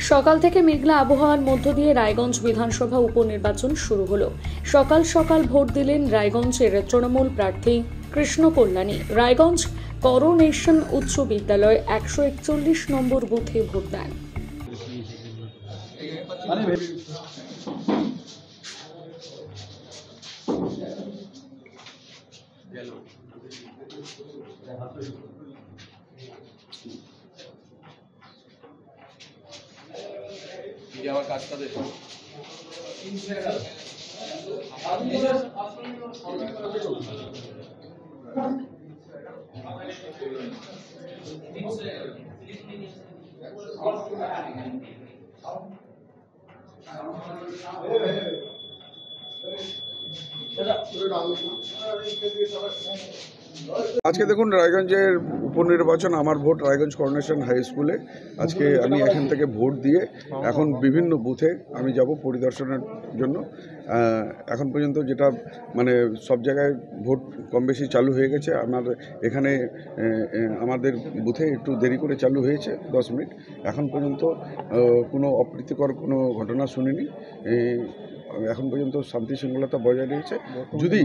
সকাল থেকে মেঘলা আবহাওয়ার মধ্য দিয়ে রায়গঞ্জ বিধানসভা উপনির্বাচন শুরু হলো। সকাল সকাল ভোট দিলেন রায়গঞ্জের তৃণমূল প্রার্থী কৃষ্ণ কল্যাণী। রায়গঞ্জ করোনেশন উচ্চ বিদ্যালয় 141 নম্বর বুথে ভোট দেন। আমার কাজটা দেখো আজকে দেখুন রায়গঞ্জের উপনির্বাচন আমার ভোট রায়গঞ্জ করোনেশন হাই স্কুলে। আজকে আমি এখান থেকে ভোট দিয়ে এখন বিভিন্ন বুথে আমি যাব পরিদর্শনের জন্য। এখন পর্যন্ত যেটা মানে সব জায়গায় ভোট কম বেশি চালু হয়ে গেছে। এখানে আমাদের বুথে একটু দেরি করে চালু হয়েছে 10 মিনিট। এখন পর্যন্ত কোনো অপ্রীতিকর কোনো ঘটনা শুনিনি। এখন পর্যন্ত শান্তি শৃঙ্খলতা বজায় রয়েছে। যদি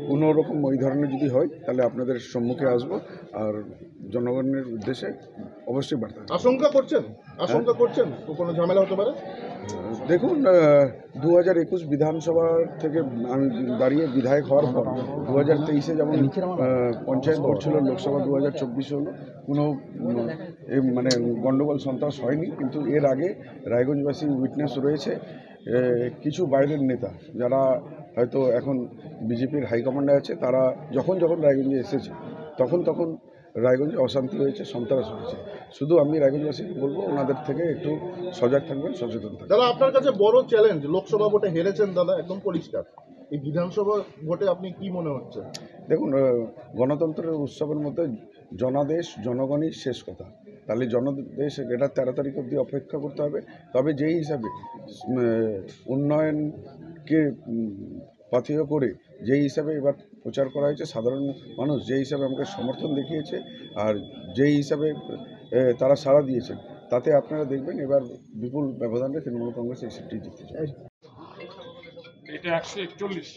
কোনো রকম ওই ধরনের যদি হয় তাহলে আপনাদের সম্মুখে আসব আর জনগণের উদ্দেশ্যে অবশ্যই বার্তা। আশঙ্কা করছেন কোনো ঝামেলা হতে পারে? দেখুন 2021 বিধানসভা থেকে আমি দাঁড়িয়ে বিধায়ক হওয়ার পর 2023-এ যেমন পঞ্চায়েত ভোট ছিল, লোকসভা 2024 হলো, কোনো মানে গণ্ডগোল সন্ত্রাস হয়নি। কিন্তু এর আগে রায়গঞ্জবাসী উইটনেস রয়েছে কিছু বাইরের নেতা যারা হয়তো এখন বিজেপির হাইকমান্ডে আছে, তারা যখন রায়গঞ্জে এসেছে তখন রায়গঞ্জে অশান্তি হয়েছে, সন্ত্রাস হয়েছে। শুধু আমি রায়গঞ্জবাসীকে বলবো ওনাদের থেকে একটু সজাগ থাকবেন, সচেতন থাকবেন। দাদা, আপনার কাছে বড় চ্যালেঞ্জ, লোকসভা ভোটে হেরেছেন দাদা, একদম পরিষ্কার। এই বিধানসভা ভোটে আপনি কি মনে হচ্ছে? দেখুন, গণতন্ত্রের উৎসবের মধ্যে জনাদেশ জনগণই শেষ কথা। তাহলে জনদেশ এটা 13 তারিখ অবধি অপেক্ষা করতে হবে। তবে যেই হিসাবে উন্নয়নকে পাথেয় করে যেই হিসাবে এবার প্রচার করা হয়েছে, সাধারণ মানুষ যেই হিসাবে আমাকে সমর্থন দেখিয়েছে আর যেই হিসাবে তারা সাড়া দিয়েছে, তাতে আপনারা দেখবেন এবার বিপুল ব্যবধানে তৃণমূল কংগ্রেস এই সিটটি জিততে চায়। এটা 141।